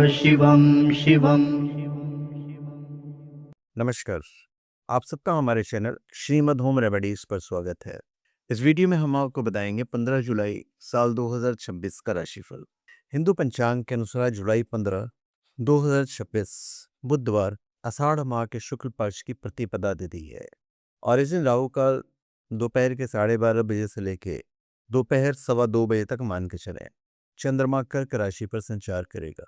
शिवं शिवम्। नमस्कार। आप सबका हमारे चैनल श्रीमद् होम रेमेडीज पर स्वागत है। इस वीडियो में हम आपको बताएंगे 15 जुलाई साल 2026 का राशिफल। हिंदू पंचांग के अनुसार जुलाई 15, 2026 बुधवार आषाढ़ माह के शुक्ल पक्ष की प्रतिपदा तिथि है और इस दिन राहु काल दोपहर के 12:30 बजे से लेके दोपहर 1:15 बजे तक मान के चले। चंद्रमा कर्क राशि पर संचार करेगा।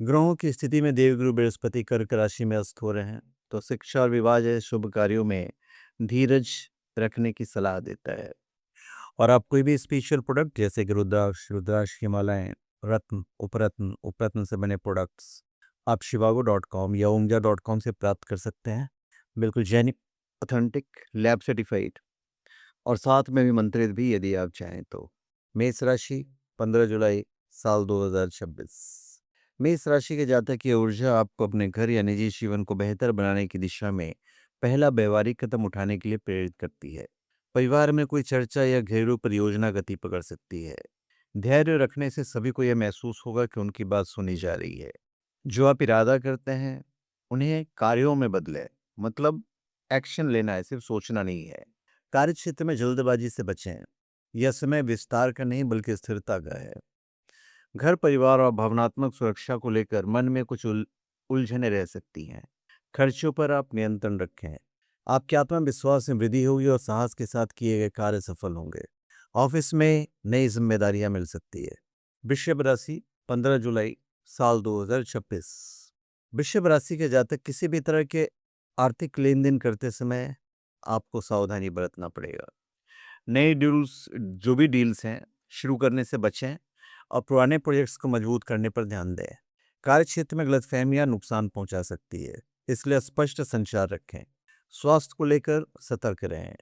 ग्रहों की स्थिति में देवगुरु बृहस्पति कर्क राशि में अस्त हो रहे हैं, तो शिक्षा और विवाह जैसे शुभ कार्यों में धीरज रखने की सलाह देता है। और आप कोई भी स्पेशल प्रोडक्ट जैसे कि रुद्राक्ष की मालाएं, रत्न, उपरत्न से बने प्रोडक्ट्स आप shivago.com या omja.com से प्राप्त कर सकते हैं। बिल्कुल जैनिक, ऑथेंटिक, लैब सर्टिफाइड और साथ में भी मंत्रित भी यदि आप चाहें तो। मेष राशि 15 जुलाई साल 2026। मेष राशि के जातक की ऊर्जा आपको अपने घर या निजी जीवन को बेहतर बनाने की दिशा में पहला व्यवहारिक कदम उठाने के लिए प्रेरित करती है। परिवार में कोई चर्चा या घरेलू परियोजना गति पकड़ सकती है। धैर्य रखने से सभी को यह महसूस होगा कि उनकी बात सुनी जा रही है। जो आप इरादा करते हैं उन्हें कार्यों में बदलें, मतलब एक्शन लेना है, सिर्फ सोचना नहीं है। कार्य क्षेत्र में जल्दबाजी से बचें। यह समय विस्तार का नहीं बल्कि स्थिरता का है। घर परिवार और भावनात्मक सुरक्षा को लेकर मन में कुछ उलझने रह सकती हैं। खर्चों पर आप नियंत्रण रखें। आपके आत्मविश्वास में वृद्धि होगी और साहस के साथ किए गए कार्य सफल होंगे। ऑफिस में नई जिम्मेदारियां मिल सकती है। वृषभ राशि 15 जुलाई साल 2026। वृषभ राशि के जातक किसी भी तरह के आर्थिक लेन देन करते समय आपको सावधानी बरतना पड़ेगा। नए डील्स, जो भी डील्स हैं, शुरू करने से बचें और पुराने प्रोजेक्ट्स को मजबूत करने पर ध्यान दें। कार्य क्षेत्र में गलतफहमियां नुकसान पहुंचा सकती है, इसलिए स्पष्ट संचार रखें। स्वास्थ्य को लेकर सतर्क रहें।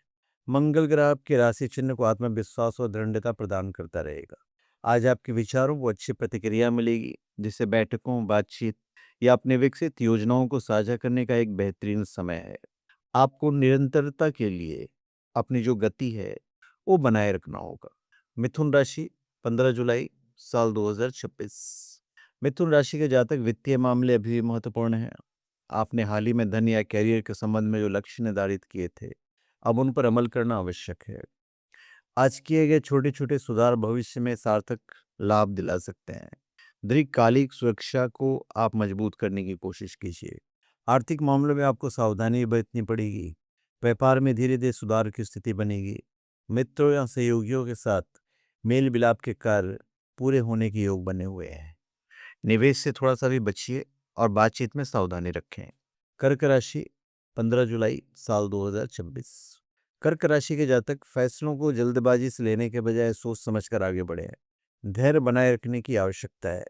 मंगल ग्रह आपके राशि चिन्ह को आत्मविश्वास और दृढ़ता प्रदान करता रहेगा। आज आपके विचारों को अच्छी प्रतिक्रिया मिलेगी, जिससे बैठकों, बातचीत या अपने विकसित योजनाओं को साझा करने का एक बेहतरीन समय है। आपको निरंतरता के लिए अपनी जो गति है वो बनाए रखना होगा। मिथुन राशि 15 जुलाई साल 2026। मिथुन राशि के जातक वित्तीय मामले अभी भी महत्वपूर्ण हैं। आपने हाल ही में धन या कैरियर के संबंध में जो लक्ष्य निर्धारित किए थे, अब उन पर अमल करना आवश्यक है। आज किए गए छोटे छोटे सुधार भविष्य में सार्थक लाभ दिला सकते हैं। दीर्घकालिक सुरक्षा को आप मजबूत करने की कोशिश कीजिए। आर्थिक मामलों में आपको सावधानी बरतनी पड़ेगी। व्यापार में धीरे धीरे सुधार की स्थिति बनेगी। मित्रों या सहयोगियों के साथ मेल मिलाप के कार्य पूरे होने के योग बने हुए हैं। निवेश से थोड़ा सा भी बचिए और बातचीत में सावधानी रखें। कर्क राशि 15 जुलाई साल 2026। कर्क राशि के जातक फैसलों को जल्दबाजी से लेने के बजाय सोच समझकर आगे बढ़े। धैर्य बनाए रखने की आवश्यकता है।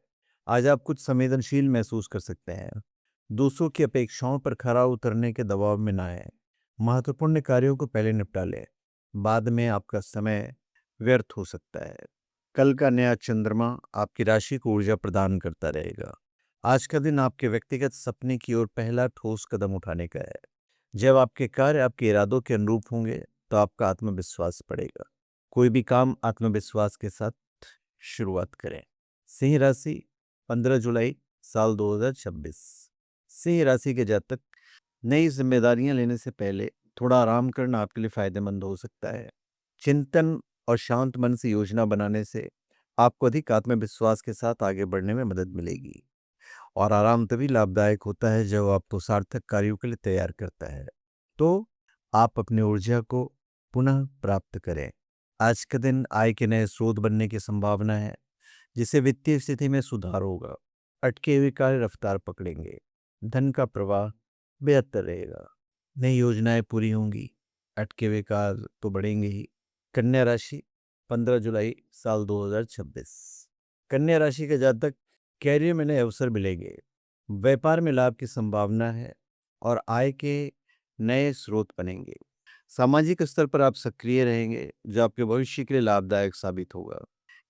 आज आप कुछ संवेदनशील महसूस कर सकते हैं। दूसरों की अपेक्षाओं पर खरा उतरने के दबाव में ना आए। महत्वपूर्ण कार्यों को पहले निपटा लें, बाद में आपका समय व्यर्थ हो सकता है। कल का नया चंद्रमा आपकी राशि को ऊर्जा प्रदान करता रहेगा। आज का दिन आपके व्यक्तिगत सपने की ओर पहला ठोस कदम उठाने का है। जब आपके कार्य आपके इरादों के अनुरूप होंगे तो आपका आत्मविश्वास बढ़ेगा। कोई भी काम आत्मविश्वास के साथ शुरुआत करें। सिंह राशि 15 जुलाई साल 2026। सिंह राशि के जातक नई जिम्मेदारियां लेने से पहले थोड़ा आराम करना आपके लिए फायदेमंद हो सकता है। चिंतन और शांत मन से योजना बनाने से आपको अधिक आत्मविश्वास के साथ आगे बढ़ने में मदद मिलेगी। और आराम तभी लाभदायक होता है जब आपको सार्थक कार्यों के लिए तैयार करता है। तो आप अपनी ऊर्जा को पुनः प्राप्त करें। आज का दिन आय के नए स्रोत बनने की संभावना है, जिससे वित्तीय स्थिति में सुधार होगा। अटके हुए कार्य रफ्तार पकड़ेंगे। धन का प्रवाह बेहतर रहेगा। नई योजनाएं पूरी होंगी। अटके हुए कार्य तो बढ़ेंगे ही। कन्या राशि 15 जुलाई साल 2026। कन्या राशि के जातक कैरियर में नए अवसर मिलेंगे। व्यापार में लाभ की संभावना है और आय के नए स्रोत बनेंगे। सामाजिक स्तर पर आप सक्रिय रहेंगे, जो आपके भविष्य के लिए लाभदायक साबित होगा।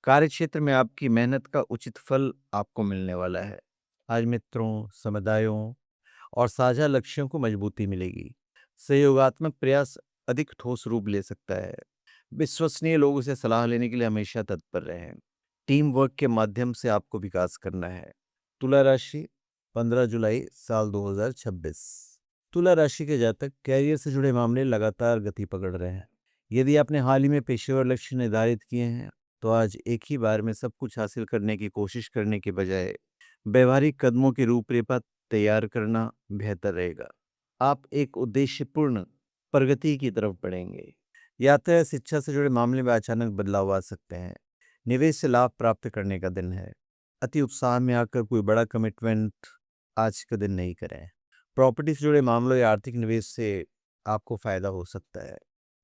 कार्य क्षेत्र में आपकी मेहनत का उचित फल आपको मिलने वाला है। आज मित्रों, समुदायों और साझा लक्ष्यों को मजबूती मिलेगी। सहयोगात्मक प्रयास अधिक ठोस रूप ले सकता है। विश्वसनीय लोगों से सलाह लेने के लिए हमेशा तत्पर रहें। टीम वर्क के माध्यम से आपको विकास करना है। तुला राशि 15 जुलाई साल 2026। तुला राशि के जातक कैरियर से जुड़े मामले लगातार गति पकड़ रहे हैं। यदि आपने हाल ही में पेशेवर लक्ष्य निर्धारित किए हैं तो आज एक ही बार में सब कुछ हासिल करने की कोशिश करने के बजाय व्यवहारिक कदमों की रूपरेखा तैयार करना बेहतर रहेगा। आप एक उद्देश्यपूर्ण प्रगति की तरफ बढ़ेंगे। यात्रा या शिक्षा से जुड़े मामले में अचानक बदलाव आ सकते हैं। निवेश से लाभ प्राप्त करने का दिन है। अति उत्साह में आकर कोई बड़ा कमिटमेंट आज का दिन नहीं करें। प्रॉपर्टी से जुड़े मामलों या आर्थिक निवेश से आपको फायदा हो सकता है।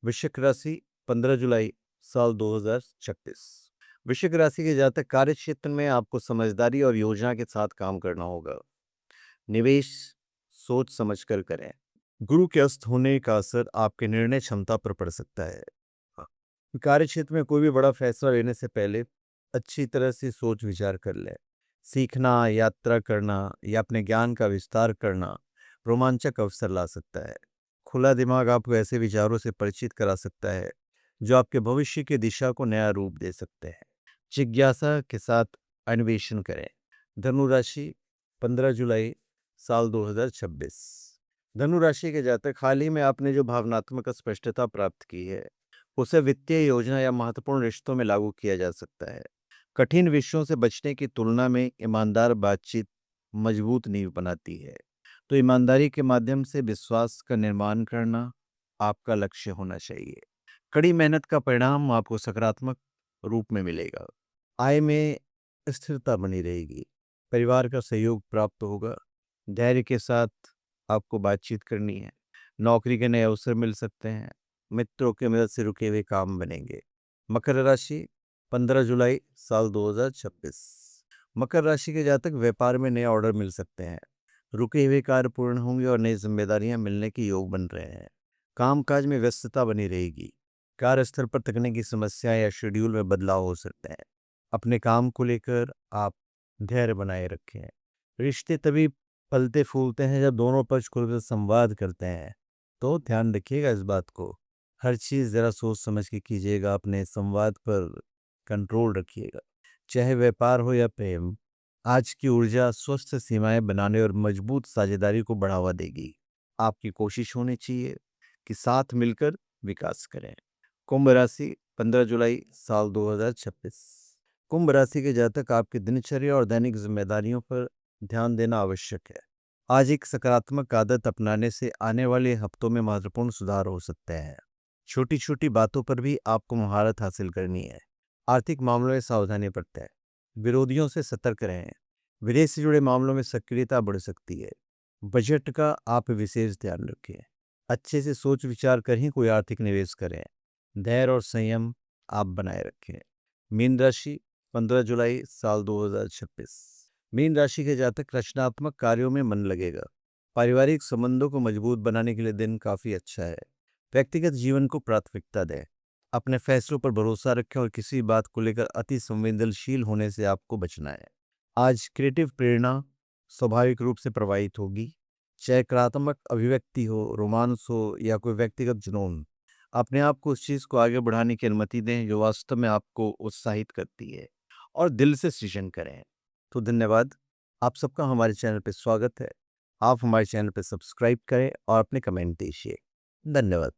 वृश्चिक राशि 15 जुलाई साल 2036। वृश्चिक राशि के जातक कार्य क्षेत्र में आपको समझदारी और योजना के साथ काम करना होगा। निवेश सोच समझकर करें। गुरु के अस्त होने का असर आपके निर्णय क्षमता पर पड़ सकता है। कार्य क्षेत्र में कोई भी बड़ा फैसला लेने से पहले अच्छी तरह से सोच विचार कर लें। सीखना, यात्रा करना या अपने ज्ञान का विस्तार करना रोमांचक अवसर ला सकता है। खुला दिमाग आपको ऐसे विचारों से परिचित करा सकता है जो आपके भविष्य की दिशा को नया रूप दे सकते हैं। जिज्ञासा के साथ अन्वेषण करें। धनु राशि 15 जुलाई साल 2026। धनु राशि के जातक हाल ही में आपने जो भावनात्मक स्पष्टता प्राप्त की है उसे वित्तीय योजना या महत्वपूर्ण रिश्तों में लागू किया जा सकता है। कठिन विषयों से बचने की तुलना में ईमानदार बातचीत मजबूत नींव बनाती है। तो ईमानदारी के माध्यम से विश्वास का निर्माण करना आपका लक्ष्य होना चाहिए। कड़ी मेहनत का परिणाम आपको सकारात्मक रूप में मिलेगा। आय में स्थिरता बनी रहेगी। परिवार का सहयोग प्राप्त होगा। धैर्य के साथ आपको बातचीत करनी है। नौकरी के नए अवसर मिल सकते हैं। मित्रों की मदद से रुके हुए काम बनेंगे। मकर राशि 15 जुलाई साल 2026। मकर राशि के जातक व्यापार में नए ऑर्डर मिल सकते हैं। रुके हुए कार्य पूर्ण होंगे और नई जिम्मेदारियां मिलने के योग बन रहे हैं। कामकाज में व्यस्तता बनी रहेगी। कार्यस्थल पर तकनीकी समस्याएं या शेड्यूल में बदलाव हो सकते हैं। अपने काम को लेकर आप धैर्य बनाए रखें। रिश्ते तभी फलते फूलते हैं जब दोनों पक्ष खुलकर संवाद करते हैं। तो ध्यान रखिएगा इस बात को। हर चीज़ ज़रा सोच समझ के कीजिएगा। अपने संवाद पर कंट्रोल रखिएगा। चाहे व्यापार हो या प्रेम, आज की ऊर्जा स्वस्थ सीमाएं बनाने और मजबूत साझेदारी को बढ़ावा देगी। आपकी कोशिश होनी चाहिए कि साथ मिलकर विकास करें। कुंभ राशि 15 जुलाई साल 2026। कुंभ राशि के जातक आपकी दिनचर्या और दैनिक जिम्मेदारियों पर ध्यान देना आवश्यक है। आज एक सकारात्मक आदत अपनाने से आने वाले हफ्तों में महत्वपूर्ण सुधार हो सकते हैं। छोटी छोटी बातों पर भी आपको महारत हासिल करनी है। आर्थिक मामलों में सावधानी बरतें। विरोधियों से सतर्क रहें। विदेश से जुड़े मामलों में सक्रियता बढ़ सकती है। बजट का आप विशेष ध्यान रखें। अच्छे से सोच विचार कर ही कोई आर्थिक निवेश करें। धैर्य और संयम आप बनाए रखें। मीन राशि 15 जुलाई साल 2026। मीन राशि के जातक रचनात्मक कार्यों में मन लगेगा। पारिवारिक संबंधों को मजबूत बनाने के लिए दिन काफी अच्छा है। व्यक्तिगत जीवन को प्राथमिकता दें। अपने फैसलों पर भरोसा रखें और किसी बात को लेकर अति संवेदनशील होने से आपको बचना है। आज क्रिएटिव प्रेरणा स्वाभाविक रूप से प्रवाहित होगी। चाहे कलात्मक अभिव्यक्ति हो, रोमांस हो या कोई व्यक्तिगत जुनून, अपने आप को उस चीज को आगे बढ़ाने की अनुमति दें जो वास्तव में आपको उत्साहित करती है और दिल से सृजन करें। तो धन्यवाद। आप सबका हमारे चैनल पे स्वागत है। आप हमारे चैनल पे सब्सक्राइब करें और अपने कमेंट दीजिए। धन्यवाद।